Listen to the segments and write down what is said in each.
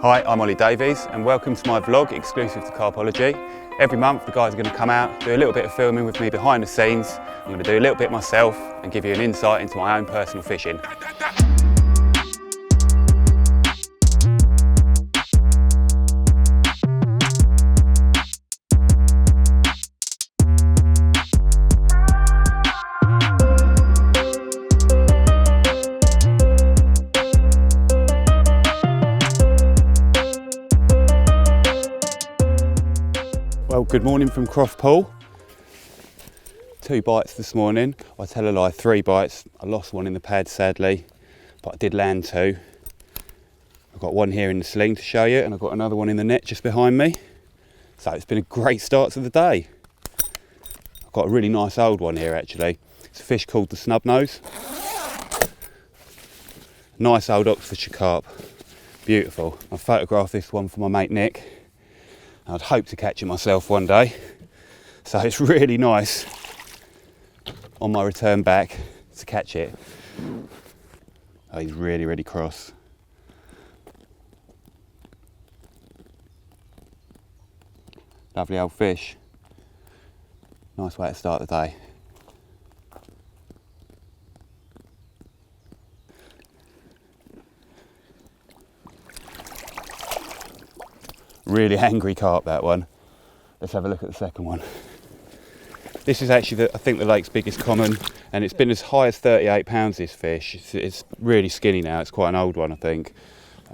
Hi, I'm Oli Davies and welcome to my vlog exclusive to CARPology. Every month the guys are going to come out, do a little bit of filming with me behind the scenes. I'm going to do a little bit myself and give you an insight into my own personal fishing. Well, good morning from Croft Pool. 2 bites this morning. I tell a lie, 3 bites. I lost one in the pad sadly, but I did land 2. I've got one here in the sling to show you, and I've got another one in the net just behind me. So it's been a great start to the day. I've got a really nice old one here actually. It's a fish called the snubnose. Nice old Oxfordshire carp. Beautiful. I photographed this one for my mate Nick. I'd hope to catch it myself one day, so it's really nice on my return back to catch it. Oh, he's really cross. Lovely old fish. Nice way to start the day. Really angry carp, that one. Let's have a look at the second one. This is actually, I think, the lake's biggest common, and it's been as high as 38 pounds, this fish. It's really skinny now, it's quite an old one, I think.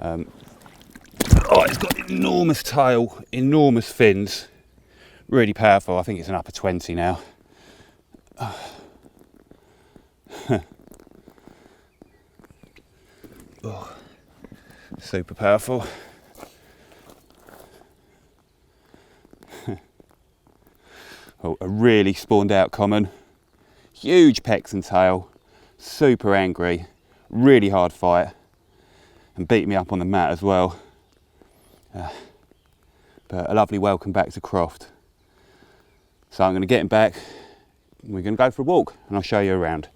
Oh, it's got an enormous tail, enormous fins. Really powerful, I think it's an upper 20 now. Oh, super powerful. Oh, a really spawned out common, huge pecs and tail, super angry, really hard fight, and beat me up on the mat as well. But a lovely welcome back to Croft. So I'm going to get him back, and we're going to go for a walk, and I'll show you around.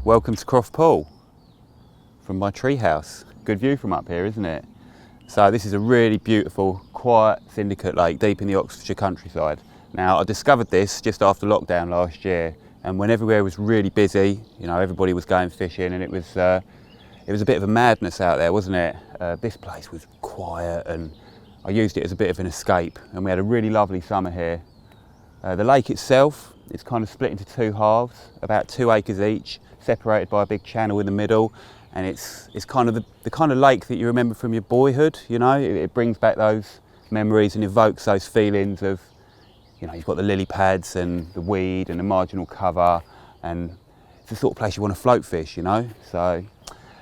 Welcome to Croft Pool from my treehouse. Good view from up here, isn't it? So this is a really beautiful, quiet syndicate lake deep in the Oxfordshire countryside. Now, I discovered this just after lockdown last year, and when everywhere was really busy, you know, everybody was going fishing, and it was a bit of a madness out there, wasn't it? This place was quiet, and I used it as a bit of an escape, and we had a really lovely summer here. The lake itself is kind of split into 2 halves, about 2 acres each, separated by a big channel in the middle, and it's kind of the kind of lake that you remember from your boyhood. You know, it brings back those memories and evokes those feelings of, you know, you've got the lily pads and the weed and the marginal cover, and it's the sort of place you want to float fish, you know. So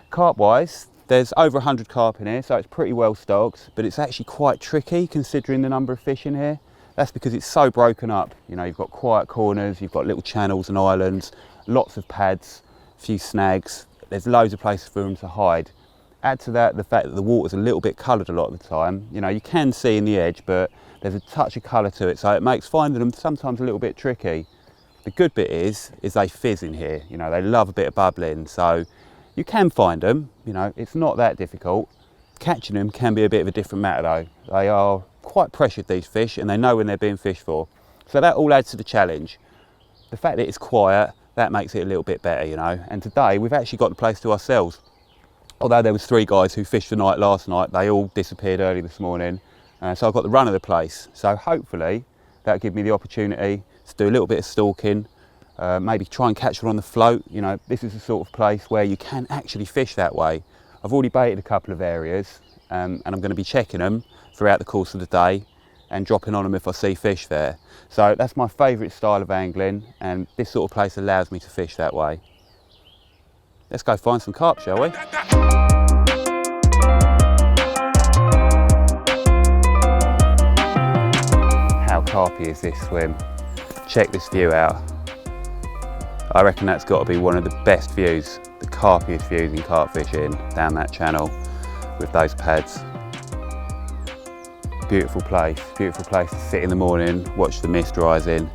carp wise, there's over 100 carp in here, so it's pretty well stocked, but it's actually quite tricky considering the number of fish in here. That's because it's so broken up. You know, you've got quiet corners, you've got little channels and islands, lots of pads, a few snags. There's loads of places for them to hide. Add to that the fact that the water's a little bit coloured a lot of the time. You know, you can see in the edge, but there's a touch of colour to it, so it makes finding them sometimes a little bit tricky. The good bit is they fizz in here. You know, they love a bit of bubbling, so you can find them. You know, it's not that difficult. Catching them can be a bit of a different matter though. They are quite pressured, these fish, and they know when they're being fished for. So that all adds to the challenge. The fact that it's quiet, that makes it a little bit better, you know. And today we've actually got the place to ourselves. Although there was 3 guys who fished the night last night, they all disappeared early this morning. So I've got the run of the place. So hopefully that'll give me the opportunity to do a little bit of stalking, maybe try and catch one on the float. You know, this is the sort of place where you can actually fish that way. I've already baited a couple of areas, and I'm going to be checking them throughout the course of the day and dropping on them if I see fish there. So that's my favourite style of angling, and this sort of place allows me to fish that way. Let's go find some carp, shall we? How carpy is this swim? Check this view out. I reckon that's got to be one of the best views, the carpiest views in carp fishing, down that channel with those pads. beautiful place to sit in the morning, watch the mist rising.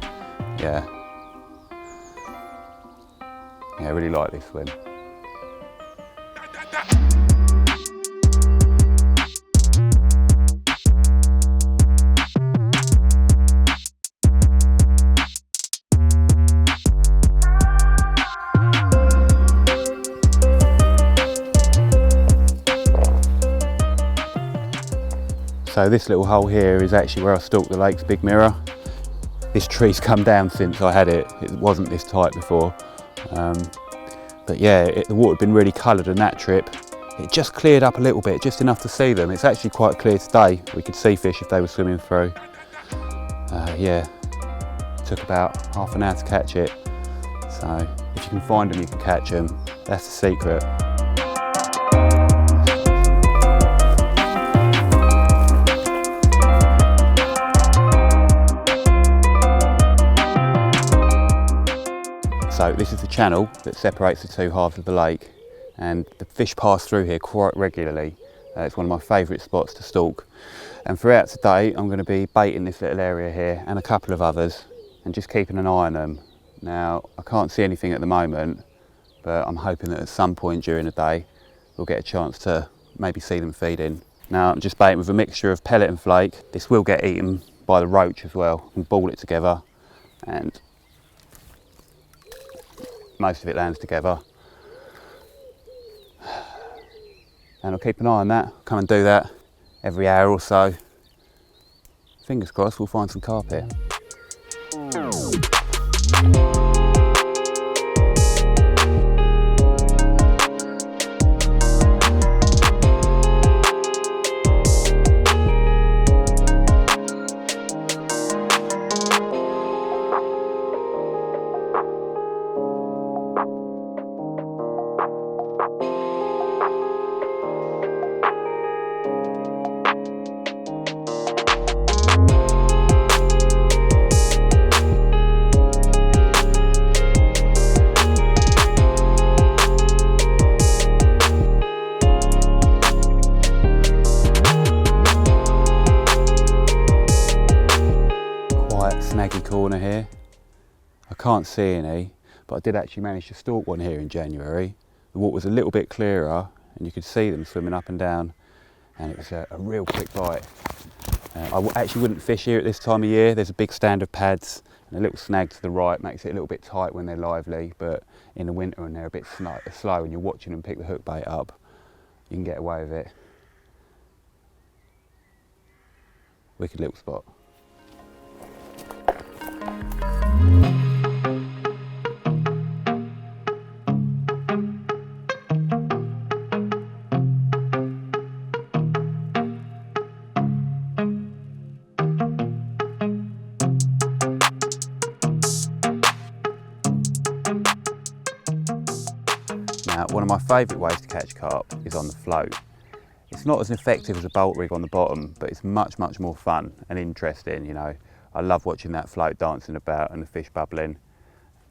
Yeah, I really like this swim. So this little hole here is actually where I stalked the lake's big mirror. This tree's come down since I had it. It wasn't this tight before. But yeah, the water had been really coloured on that trip. It just cleared up a little bit, just enough to see them. It's actually quite clear today. We could see fish if they were swimming through. Yeah, it took about half an hour to catch it. So if you can find them, you can catch them. That's the secret. So this is the channel that separates the two halves of the lake, and the fish pass through here quite regularly. It's one of my favourite spots to stalk. And throughout today I'm going to be baiting this little area here and a couple of others and just keeping an eye on them. Now I can't see anything at the moment, but I'm hoping that at some point during the day we'll get a chance to maybe see them feeding. Now I'm just baiting with a mixture of pellet and flake. This will get eaten by the roach as well, and ball it together, and most of it lands together. And I'll keep an eye on that, come and do that every hour or so. Fingers crossed we'll find some carp here. Snaggy corner here. I can't see any, but I did actually manage to stalk one here in January. The water was a little bit clearer and you could see them swimming up and down, and it was a real quick bite. I actually wouldn't fish here at this time of year. There's a big stand of pads and a little snag to the right makes it a little bit tight when they're lively, but in the winter when they're a bit slow and you're watching them pick the hook bait up, you can get away with it. Wicked little spot. Now, one of my favourite ways to catch carp is on the float. It's not as effective as a bolt rig on the bottom, but it's much more fun and interesting, you know. I love watching that float dancing about and the fish bubbling.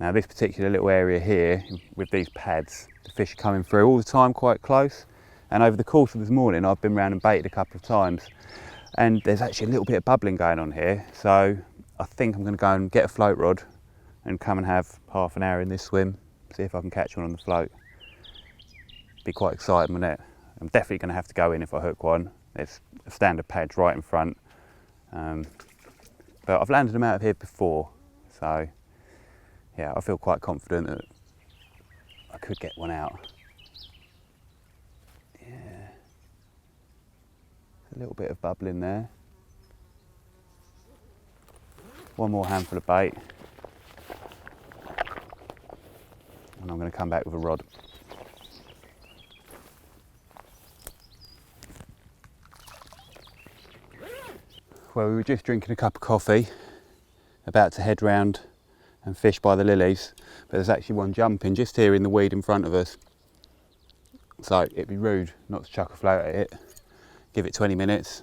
Now this particular little area here, with these pads, the fish are coming through all the time quite close. And over the course of this morning, I've been round and baited a couple of times. And there's actually a little bit of bubbling going on here. So I think I'm going to go and get a float rod and come and have half an hour in this swim, see if I can catch one on the float. Be quite exciting, wouldn't it? I'm definitely going to have to go in if I hook one. There's a stand of pads right in front. But I've landed them out of here before, so yeah, I feel quite confident that I could get one out. Yeah, a little bit of bubbling there. One more handful of bait, and I'm going to come back with a rod. Well, we were just drinking a cup of coffee, about to head round and fish by the lilies, but there's actually one jumping just here in the weed in front of us. So it'd be rude not to chuck a float at it. Give it 20 minutes.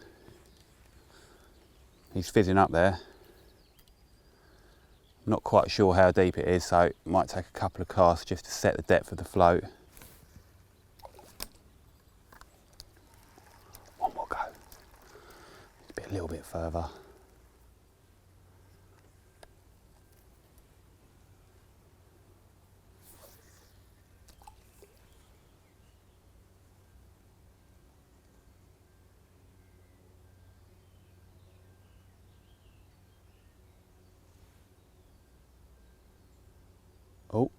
He's fizzing up there. I'm not quite sure how deep it is, so it might take a couple of casts just to set the depth of the float. One more go. It's a bit a little bit further. Oh,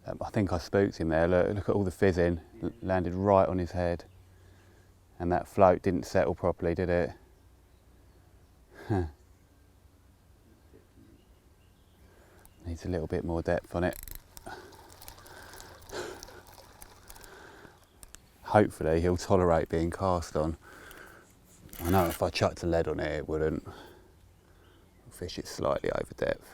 I think I spooked him there. Look at all the fizzing, landed right on his head. And that float didn't settle properly, did it? Huh. Needs a little bit more depth on it. Hopefully he'll tolerate being cast on. I know if I chucked a lead on it, it wouldn't. I'll fish it slightly over depth.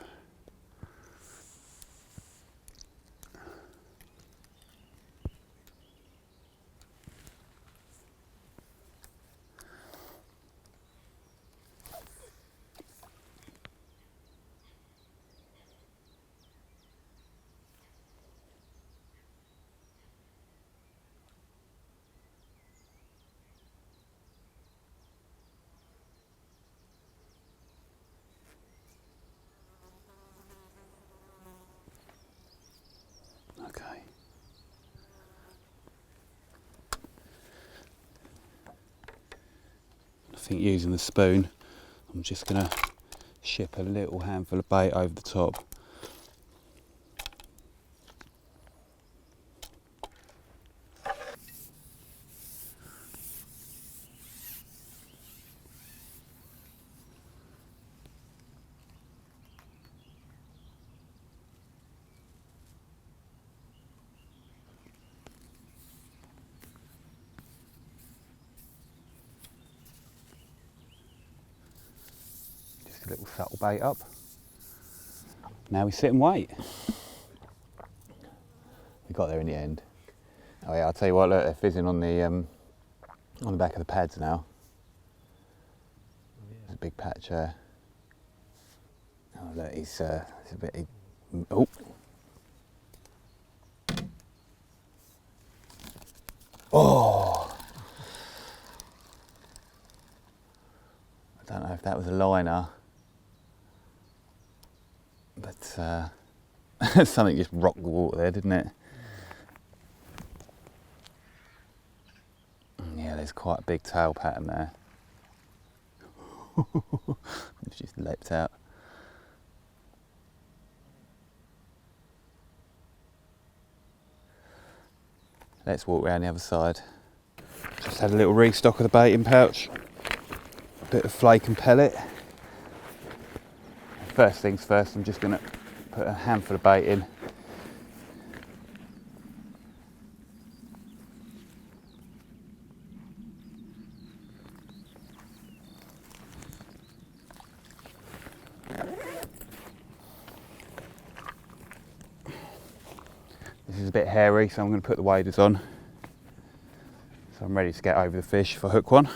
Okay. I think using the spoon, I'm just going to ship a little handful of bait over the top. A little subtle bait up. Now we sit and wait. We got there in the end. Oh yeah, I'll tell you what, look, they're fizzing on the back of the pads now. There's a big patch there. Oh look, he's a bit. Oh. Oh. I don't know if that was a liner. But something just rocked the water there, didn't it? Yeah, there's quite a big tail pattern there. It's just leapt out. Let's walk around the other side. Just had a little restock of the baiting pouch. A bit of flake and pellet. First things first, I'm just going to put a handful of bait in. This is a bit hairy, so I'm going to put the waders on. So I'm ready to get over the fish if I hook one.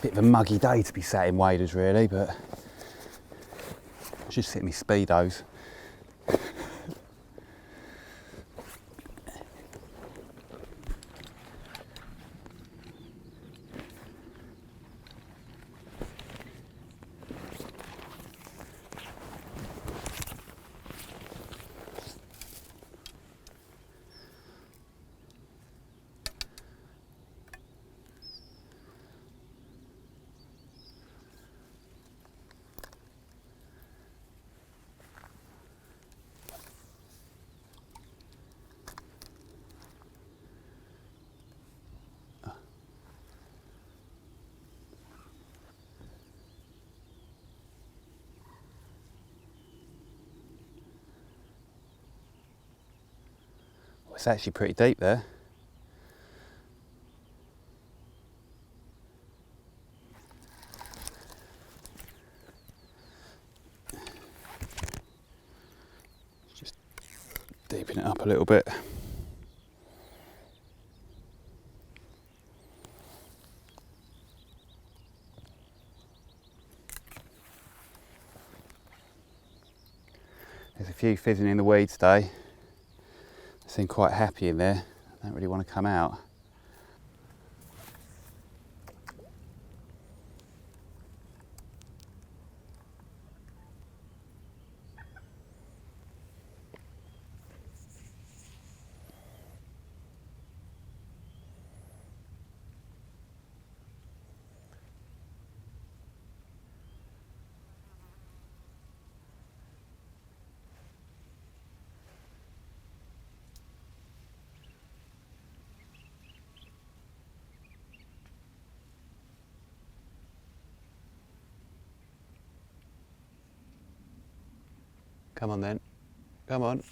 Bit of a muggy day to be sat in waders really, but I just sit in my speedos. It's actually pretty deep there. Just deepen it up a little bit. There's a few fizzing in the weeds today. They seem quite happy in there. They don't really want to come out. Come on then, come on.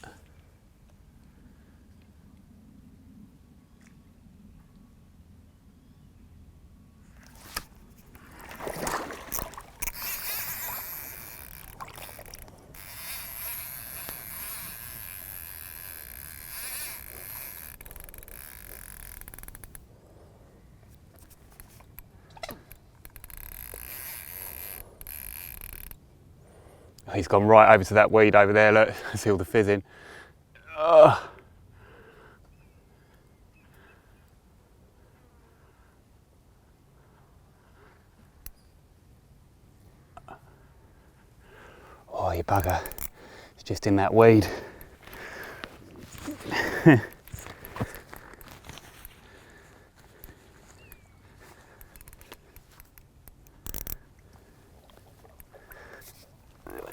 He's gone right over to that weed over there, look, see all the fizzing. Oh you bugger, it's just in that weed.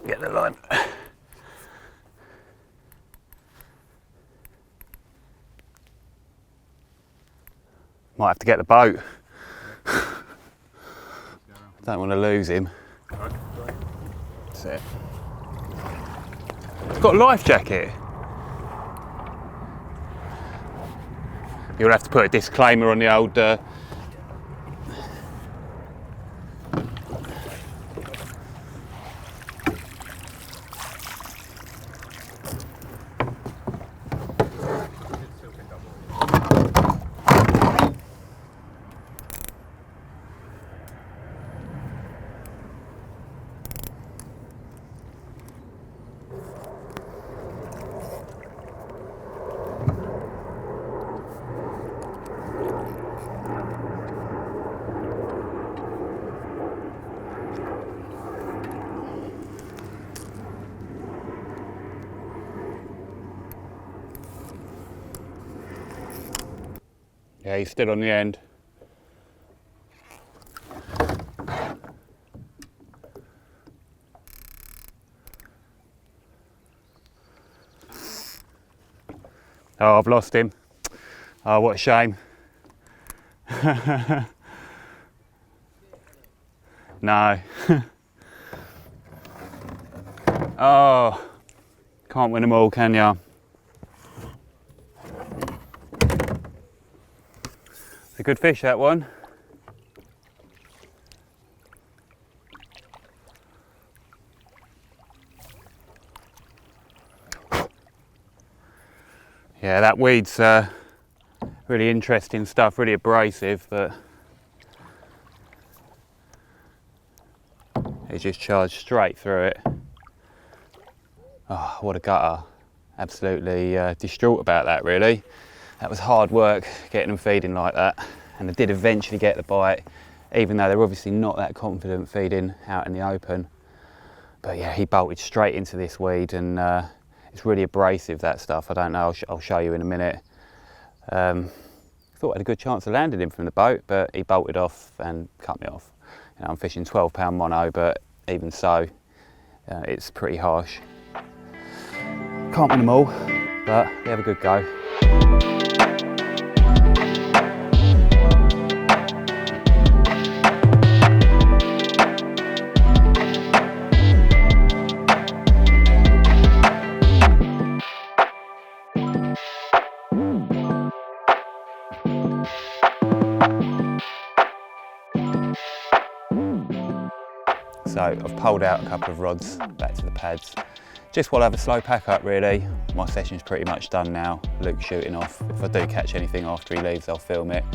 Get the line. Might have to get the boat. Don't want to lose him. That's it. It's got a life jacket. You'll have to put a disclaimer on the old yeah, he's still on the end. Oh, I've lost him. Oh, what a shame. No. Oh, can't win them all, can ya? A good fish, that one. Yeah, that weed's really interesting stuff, really abrasive, but it just charged straight through it. Oh, what a gutter. Absolutely distraught about that, really. That was hard work getting them feeding like that, and I did eventually get the bite, even though they're obviously not that confident feeding out in the open. But yeah, he bolted straight into this weed, and it's really abrasive, that stuff. I don't know, I'll show you in a minute. Thought I had a good chance of landing him from the boat, but he bolted off and cut me off. You know, I'm fishing 12-pound mono, but even so, it's pretty harsh. Can't win them all, but we have a good go. So I've pulled out a couple of rods back to the pads. Just while I have a slow pack up, really. My session's pretty much done now. Luke's shooting off. If I do catch anything after he leaves, I'll film it.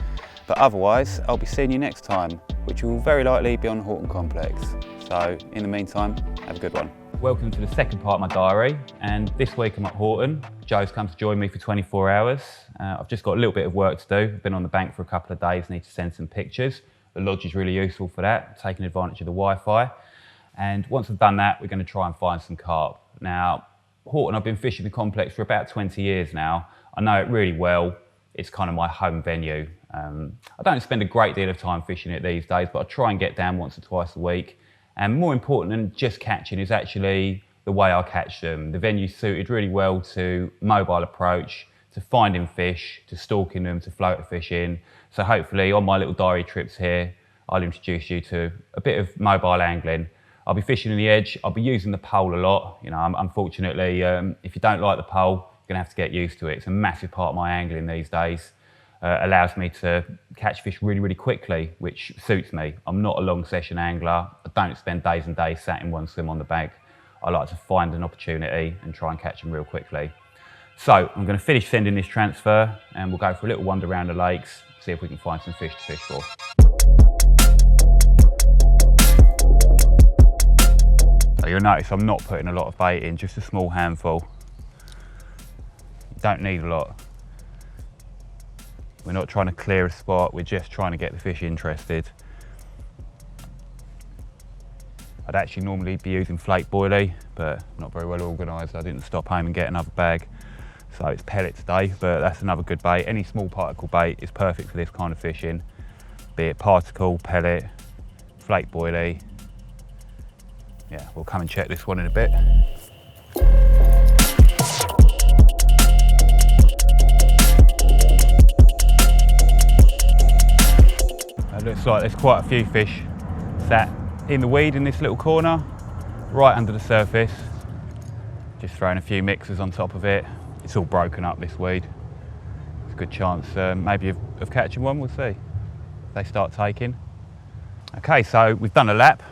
But otherwise, I'll be seeing you next time, which will very likely be on Horton Complex. So in the meantime, have a good one. Welcome to the second part of my diary, and this week I'm at Horton. Joe's come to join me for 24 hours. I've just got a little bit of work to do. I've been on the bank for a couple of days, need to send some pictures. The lodge is really useful for that, taking advantage of the Wi-Fi. And once I've done that, we're going to try and find some carp. Now, Horton, I've been fishing the complex for about 20 years now. I know it really well. It's kind of my home venue. I don't spend a great deal of time fishing it these days, but I try and get down once or twice a week. And more important than just catching is actually the way I catch them. The venue's suited really well to mobile approach, to finding fish, to stalking them, to floater fishing. So hopefully on my little diary trips here, I'll introduce you to a bit of mobile angling. I'll be fishing in the edge. I'll be using the pole a lot. You know, unfortunately, if you don't like the pole, you're gonna have to get used to it. It's a massive part of my angling these days. Allows me to catch fish really, really quickly, which suits me. I'm not a long session angler. I don't spend days and days sat in one swim on the bag. I like to find an opportunity and try and catch them real quickly. So I'm gonna finish sending this transfer and we'll go for a little wander around the lakes, see if we can find some fish to fish for. So you'll notice I'm not putting a lot of bait in, just a small handful. You don't need a lot. We're not trying to clear a spot, we're just trying to get the fish interested. I'd actually normally be using flake boilie, but not very well organised. I didn't stop home and get another bag. So it's pellet today, but that's another good bait. Any small particle bait is perfect for this kind of fishing, be it particle, pellet, flake boilie. Yeah, we'll come and check this one in a bit. It looks like there's quite a few fish sat in the weed in this little corner, right under the surface. Just throwing a few mixers on top of it. It's all broken up, this weed. It's a good chance maybe of catching one, we'll see. If they start taking. Okay, so we've done a lap.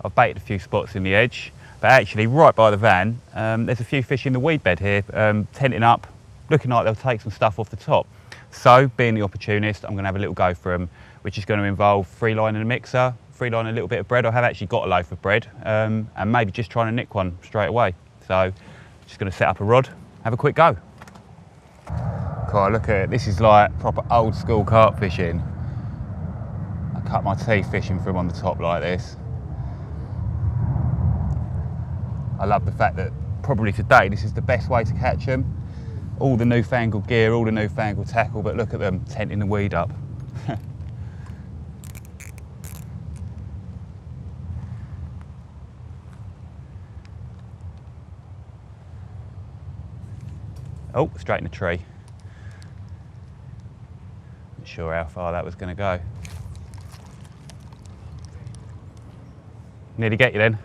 I've baited a few spots in the edge, but actually right by the van, there's a few fish in the weed bed here, tenting up, looking like they'll take some stuff off the top. So, being the opportunist, I'm gonna have a little go for them, which is gonna involve free lining a mixer, free lining a little bit of bread. I have actually got a loaf of bread, and maybe just trying to nick one straight away. So, just gonna set up a rod, have a quick go. God, look at it, this is like proper old school carp fishing. I cut my teeth fishing from on the top like this. I love the fact that probably today this is the best way to catch them. All the newfangled gear, all the newfangled tackle, but look at them tenting the weed up. Oh, straight in the tree. Not sure how far that was going to go. Nearly get you then.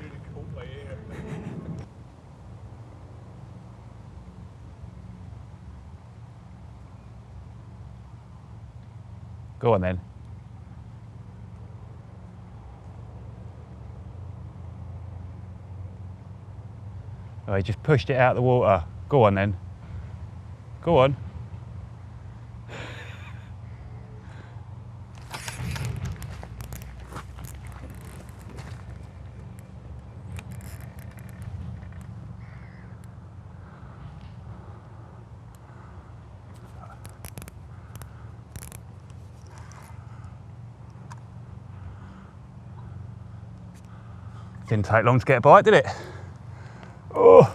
Go on then. Oh, he just pushed it out of the water. Go on then. Go on. Didn't take long to get a bite, did it? Oh.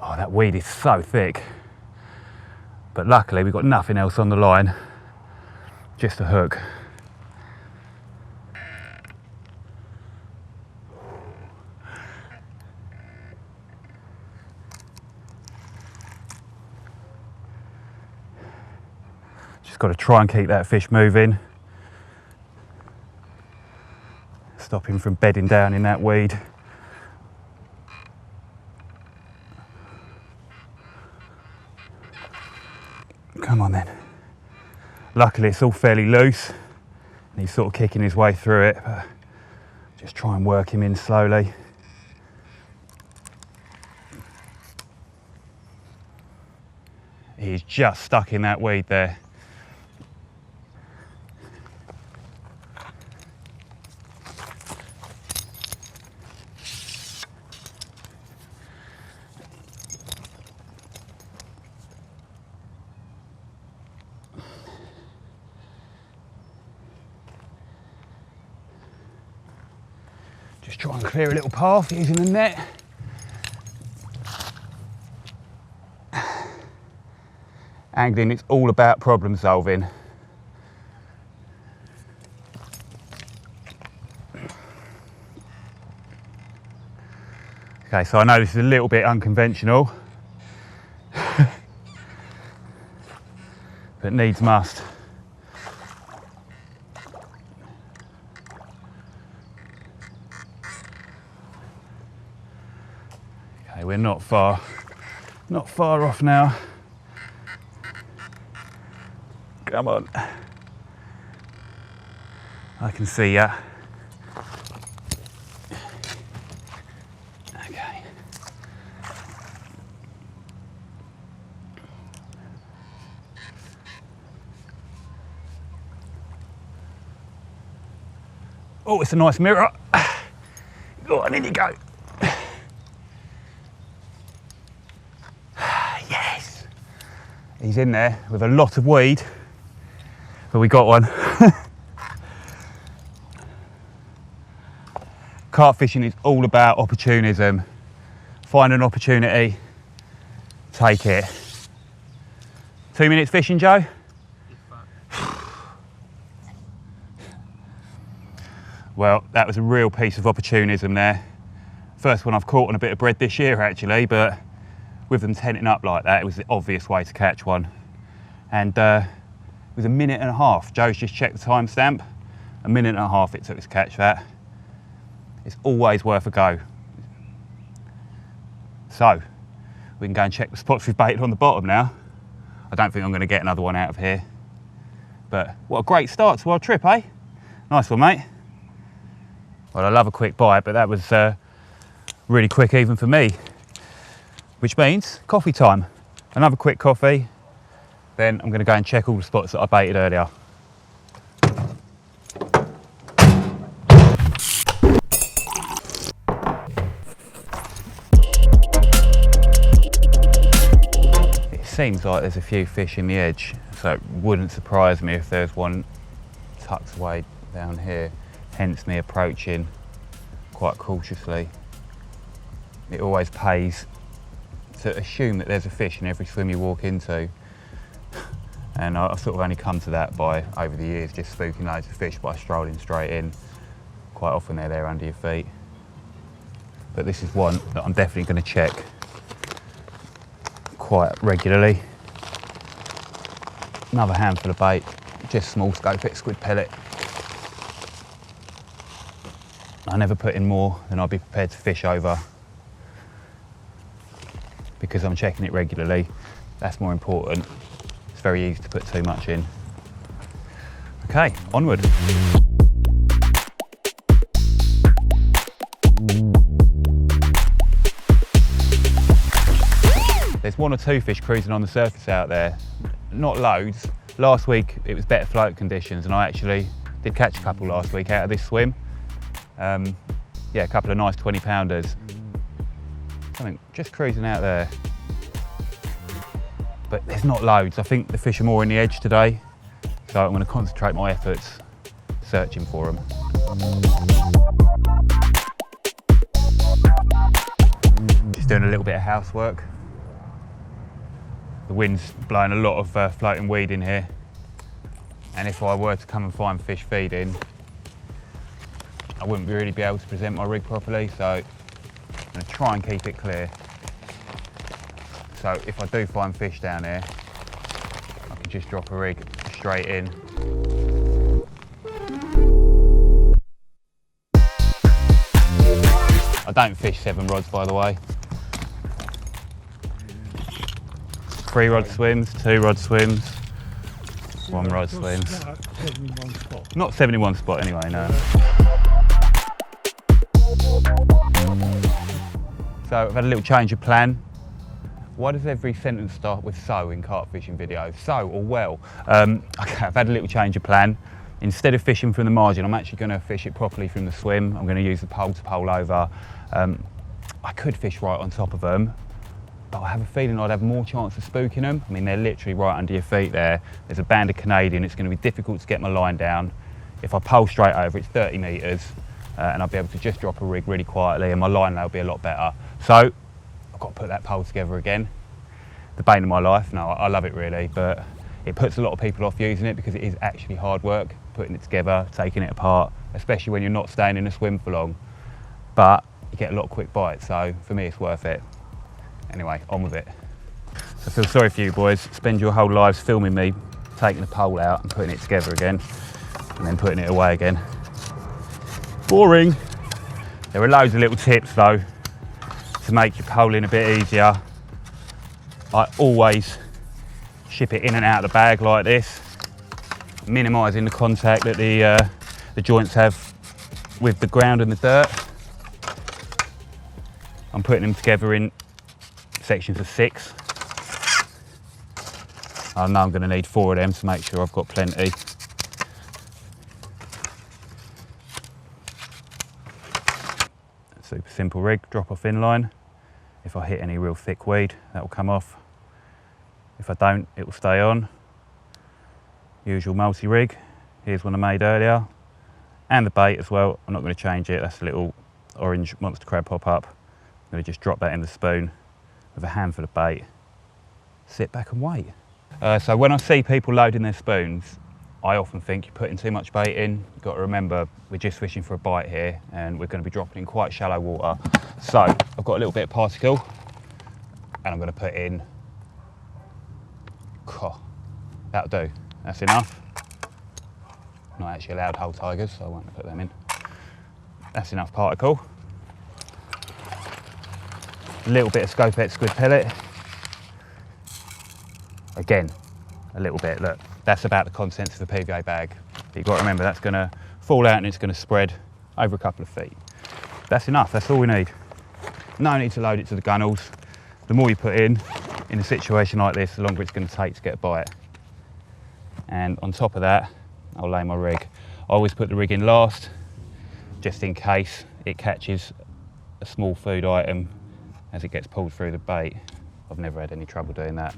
Oh, that weed is so thick. But luckily we've got nothing else on the line, just a hook. Got to try and keep that fish moving. Stop him from bedding down in that weed. Come on then. Luckily it's all fairly loose and he's sort of kicking his way through it, but just try and work him in slowly. He's just stuck in that weed there. Just try and clear a little path using the net. Angling, it's all about problem solving. Okay, so I know this is a little bit unconventional, but needs must. Okay, we're not far off now. Come on. I can see ya. Okay. Oh, it's a nice mirror. Go on, in you go. Yes. He's in there with a lot of weed. But we got one. Carp fishing is all about opportunism. Find an opportunity, take it. 2 minutes fishing, Joe? Well, that was a real piece of opportunism there. First one I've caught on a bit of bread this year actually, but with them tenting up like that, it was the obvious way to catch one. And it was 1.5 minutes. Joe's just checked the timestamp. 1.5 minutes it took us to catch that. It's always worth a go. So, we can go and check the spots we've baited on the bottom now. I don't think I'm going to get another one out of here. But what a great start to our trip, eh? Nice one, mate. Well, I love a quick bite, but that was really quick even for me. Which means coffee time. Another quick coffee. Then I'm going to go and check all the spots that I baited earlier. It seems like there's a few fish in the edge, so it wouldn't surprise me if there's one tucked away down here, hence me approaching quite cautiously. It always pays to assume that there's a fish in every swim you walk into. And I've sort of only come to that by, over the years, just spooking loads of fish by strolling straight in. Quite often they're there under your feet. But this is one that I'm definitely going to check quite regularly. Another handful of bait, just small scope it, squid pellet. I never put in more than I'd be prepared to fish over. Because I'm checking it regularly, that's more important. It's very easy to put too much in. Okay, onward. There's 1 or 2 fish cruising on the surface out there, not loads. Last week it was better float conditions and I actually did catch a couple last week out of this swim. Yeah, a couple of nice 20-pounders. Something just cruising out there. But there's not loads. I think the fish are more in the edge today. So I'm going to concentrate my efforts searching for them. Just doing a little bit of housework. The wind's blowing a lot of floating weed in here. And if I were to come and find fish feeding, I wouldn't really be able to present my rig properly, so I'm going to try and keep it clear. So if I do find fish down here, I can just drop a rig straight in. I don't fish 7 rods, by the way. 3 rod swims, 2 rod swims, 1 rod swims. Not 71 spot anyway, no. So I've had a little change of plan. Why does every sentence start with so in carp fishing videos? So or well? Okay, I've had a little change of plan. Instead of fishing from the margin, I'm actually going to fish it properly from the swim. I'm going to use the pole to pole over. I could fish right on top of them, but I have a feeling I'd have more chance of spooking them. I mean, they're literally right under your feet there. There's a banded Canadian. It's going to be difficult to get my line down. If I pole straight over, it's 30 metres, and I'll be able to just drop a rig really quietly, and my line lay will be a lot better. So I've got to put that pole together again. The bane of my life. No, I love it really, but it puts a lot of people off using it because it is actually hard work, putting it together, taking it apart, especially when you're not staying in a swim for long. But you get a lot of quick bites, so for me it's worth it. Anyway, on with it. So I feel sorry for you boys. Spend your whole lives filming me taking the pole out and putting it together again, and then putting it away again. Boring. There are loads of little tips though to make your poling a bit easier. I always ship it in and out of the bag like this, minimising the contact that the joints have with the ground and the dirt. I'm putting them together in sections of 6. I know I'm going to need 4 of them to make sure I've got plenty. Super simple rig, drop off inline. If I hit any real thick weed, that will come off. If I don't, it will stay on. Usual multi-rig. Here's one I made earlier. And the bait as well. I'm not going to change it. That's a little orange monster crab pop-up. I'm going to just drop that in the spoon with a handful of bait. Sit back and wait. So when I see people loading their spoons, I often think you're putting too much bait in. You've got to remember, we're just fishing for a bite here, and we're going to be dropping in quite shallow water. So I've got a little bit of particle, and I'm going to put in, that'll do, that's enough. Not actually allowed whole tigers, so I won't put them in. That's enough particle. A little bit of Scopex squid pellet. Again, a little bit, look, that's about the contents of the PVA bag. But you've got to remember that's going to fall out and it's going to spread over a couple of feet. That's enough, that's all we need. No need to load it to the gunnels. The more you put in a situation like this, the longer it's going to take to get a bite. And on top of that, I'll lay my rig. I always put the rig in last, just in case it catches a small food item as it gets pulled through the bait. I've never had any trouble doing that.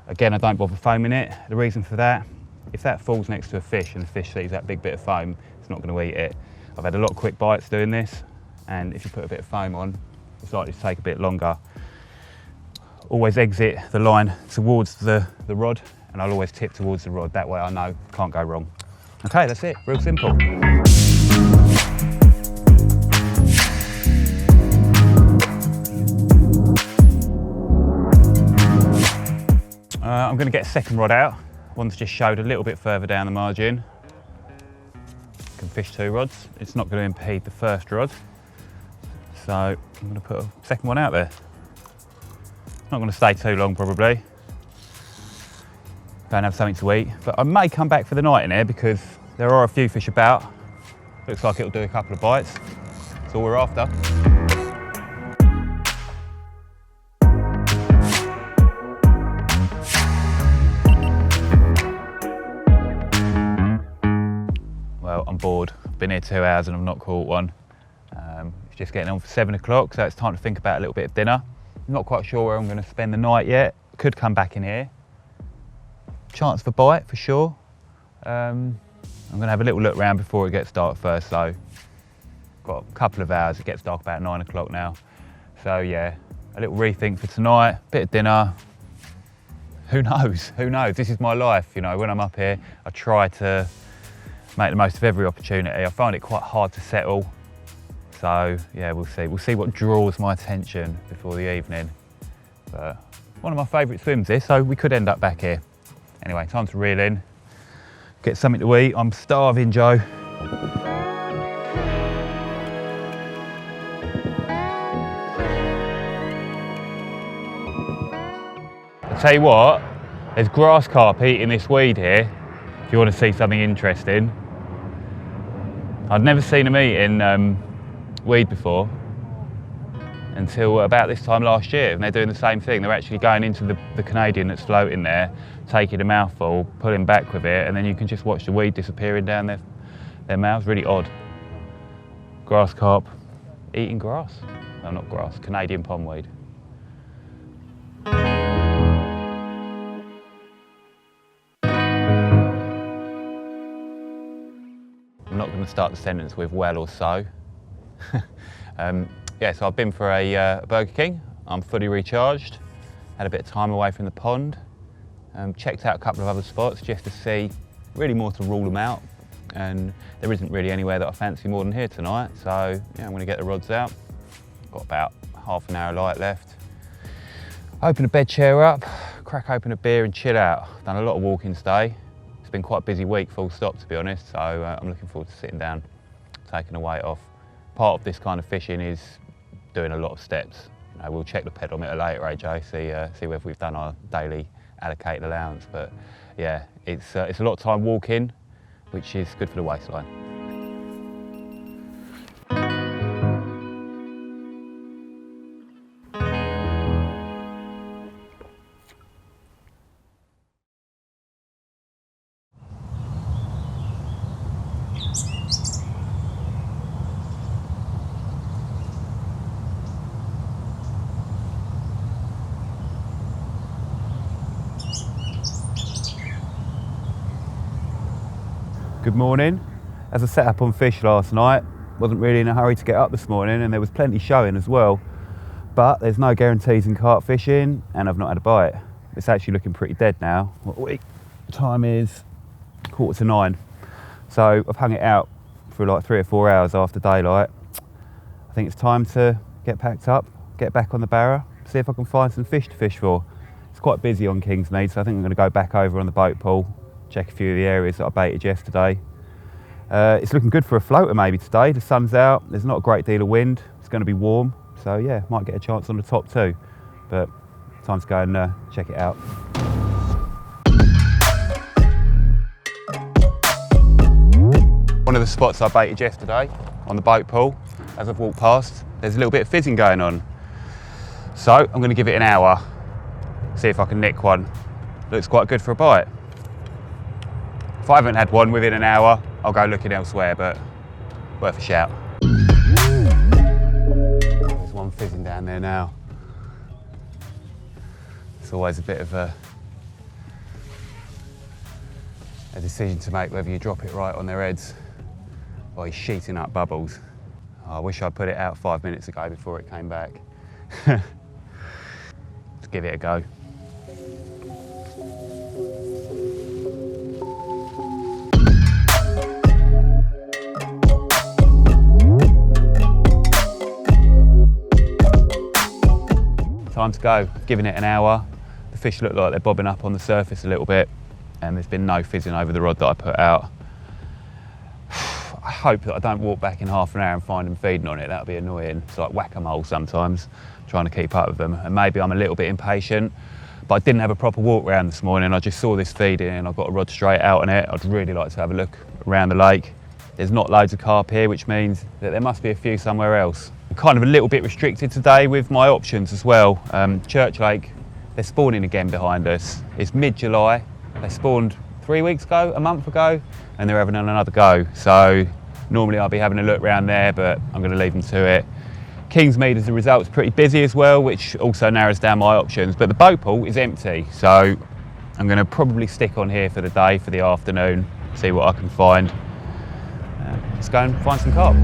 Again, I don't bother foaming it. The reason for that, if that falls next to a fish and the fish sees that big bit of foam, it's not going to eat it. I've had a lot of quick bites doing this, and if you put a bit of foam on, it's likely to take a bit longer. Always exit the line towards the rod, and I'll always tip towards the rod. That way I know, can't go wrong. Okay, that's it, real simple. I'm going to get a second rod out. One's just showed a little bit further down the margin. Can fish 2 rods. It's not going to impede the first rod. So I'm going to put a second one out there. Not going to stay too long probably. Don't have something to eat, but I may come back for the night in here because there are a few fish about. Looks like it'll do a couple of bites. That's all we're after. Well, I'm bored. I've been here 2 hours and I've not caught one. It's just getting on for 7 o'clock, so it's time to think about a little bit of dinner. I'm not quite sure where I'm going to spend the night yet. Could come back in here. Chance for bite for sure. I'm going to have a little look around before it gets dark first, so got a couple of hours. It gets dark about 9 o'clock now. So yeah, a little rethink for tonight, bit of dinner. Who knows? Who knows? This is my life, you know. When I'm up here, I try to make the most of every opportunity. I find it quite hard to settle. So yeah, we'll see. We'll see what draws my attention before the evening. But one of my favourite swims this, so we could end up back here. Anyway, time to reel in, get something to eat. I'm starving, Joe. I'll tell you what, there's grass carp eating this weed here, if you want to see something interesting. I'd never seen them eating weed before. until about this time last year, and they're doing the same thing. They're actually going into the Canadian that's floating there, taking a mouthful, pulling back with it, and then you can just watch the weed disappearing down their mouths. Really odd. Grass carp eating grass. No, not grass, Canadian pondweed. I'm not going to start the sentence with well or so. Yeah, so I've been for a Burger King. I'm fully recharged. Had a bit of time away from the pond. Checked out a couple of other spots just to see, really more to rule them out. And there isn't really anywhere that I fancy more than here tonight. So yeah, I'm going to get the rods out. Got about half an hour light left. Open a bed chair up, crack open a beer and chill out. Done a lot of walking today. It's been quite a busy week, full stop, to be honest. So I'm looking forward to sitting down, taking the weight off. Part of this kind of fishing is doing a lot of steps. You know, we'll check the pedometer later, AJ, see whether we've done our daily allocated allowance. But yeah, it's a lot of time walking, which is good for the waistline. Good morning. As I set up on fish last night, wasn't really in a hurry to get up this morning, and there was plenty showing as well. But there's no guarantees in carp fishing, and I've not had a bite. It's actually looking pretty dead now. Time is 8:45. So I've hung it out for like 3 or 4 hours after daylight. I think it's time to get packed up, get back on the barra, see if I can find some fish to fish for. It's quite busy on Kingsmead, so I think I'm going to go back over on the boat pool, check a few of the areas that I baited yesterday. It's looking good for a floater maybe today. The sun's out, there's not a great deal of wind, it's going to be warm, so yeah, might get a chance on the top too. But time to go and check it out. One of the spots I baited yesterday on the boat pool, as I've walked past, there's a little bit of fizzing going on. So I'm going to give it an hour, see if I can nick one. Looks quite good for a bite. If I haven't had one within an hour, I'll go looking elsewhere, but worth a shout. There's one fizzing down there now. It's always a bit of a decision to make whether you drop it right on their heads or he's sheeting up bubbles. Oh, I wish I'd put it out 5 minutes ago before it came back. Let's give it a go. Time to go. Giving it an hour. The fish look like they're bobbing up on the surface a little bit, and there's been no fizzing over the rod that I put out. I hope that I don't walk back in half an hour and find them feeding on it. That'll be annoying. It's like whack-a-mole sometimes, trying to keep up with them. And maybe I'm a little bit impatient, but I didn't have a proper walk around this morning. I just saw this feeding and I got a rod straight out on it. I'd really like to have a look around the lake. There's not loads of carp here, which means that there must be a few somewhere else. I'm kind of a little bit restricted today with my options as well. Church Lake, they're spawning again behind us. It's mid-July. They spawned 3 weeks ago, a month ago, and they're having another go. So normally I'll be having a look around there, but I'm going to leave them to it. Kingsmead, as a result, is pretty busy as well, which also narrows down my options. But the boat pool is empty, so I'm going to probably stick on here for the day, for the afternoon, see what I can find. Let's go and find some carp.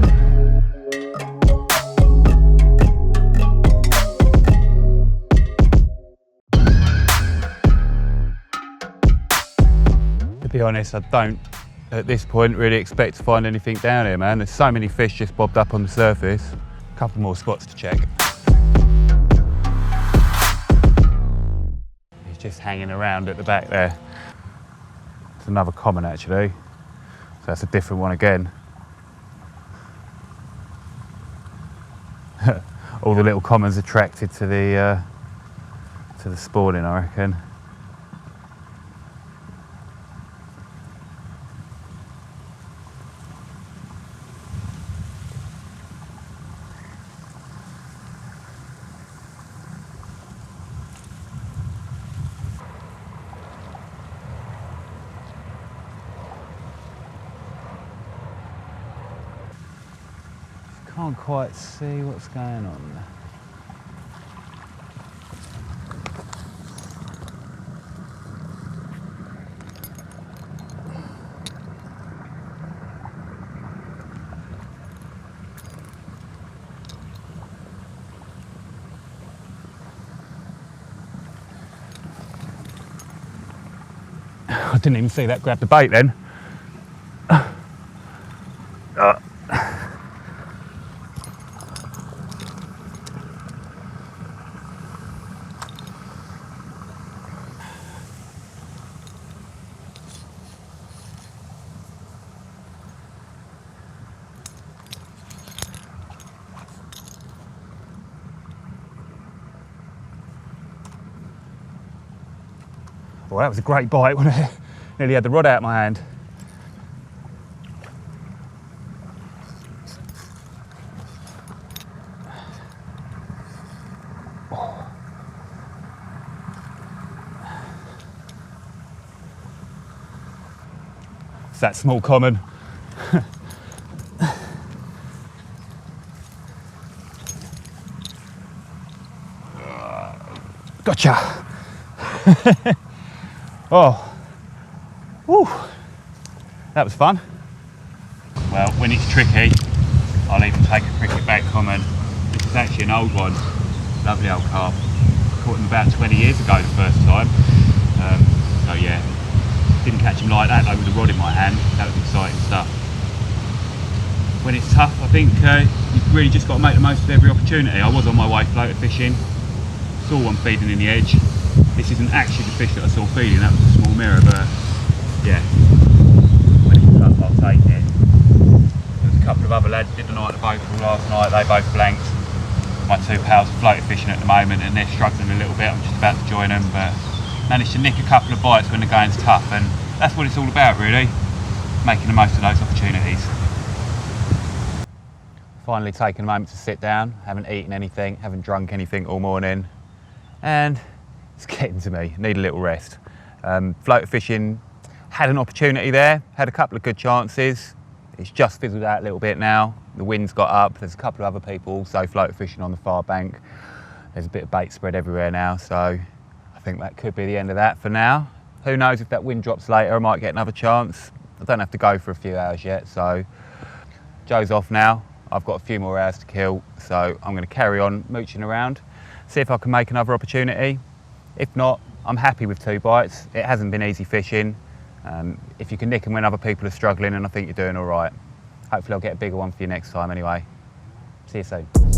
To be honest, I don't, at this point, really expect to find anything down here, man. There's so many fish just bobbed up on the surface. A couple more spots to check. He's just hanging around at the back there. It's another common, actually. So that's a different one again. All the little commons attracted to the spawning, I reckon. Can't quite see what's going on. I didn't even see that grab the bait then. Well, that was a great bite, wasn't it? Nearly had the rod out of my hand. It's that small common. Gotcha. Oh, woo. That was fun. Well, when it's tricky, I'll even take a cricket back common. This is actually an old one. Lovely old carp. Caught him about 20 years ago the first time. So yeah, didn't catch him like that though with the rod in my hand. That was exciting stuff. When it's tough, I think you've really just got to make the most of every opportunity. I was on my way floater fishing, saw one feeding in the edge. This isn't actually the fish that I saw feeding, that was a small mirror, but yeah, when it's tough, I'll take it. There was a couple of other lads did the night at the boat pool last night, they both blanked. My two pals are floater fishing at the moment and they're struggling a little bit, I'm just about to join them, but managed to nick a couple of bites when the going's tough, and that's what it's all about really, making the most of those opportunities. Finally taking a moment to sit down, haven't eaten anything, haven't drunk anything all morning, and it's getting to me, need a little rest. Floater fishing, had an opportunity there, had a couple of good chances. It's just fizzled out a little bit now. The wind's got up, there's a couple of other people also floater fishing on the far bank. There's a bit of bait spread everywhere now, so I think that could be the end of that for now. Who knows if that wind drops later, I might get another chance. I don't have to go for a few hours yet, so Joe's off now. I've got a few more hours to kill, so I'm going to carry on mooching around, see if I can make another opportunity. If not, I'm happy with 2 bites. It hasn't been easy fishing. If you can nick them when other people are struggling, and I think you're doing all right. Hopefully I'll get a bigger one for you next time anyway. See you soon.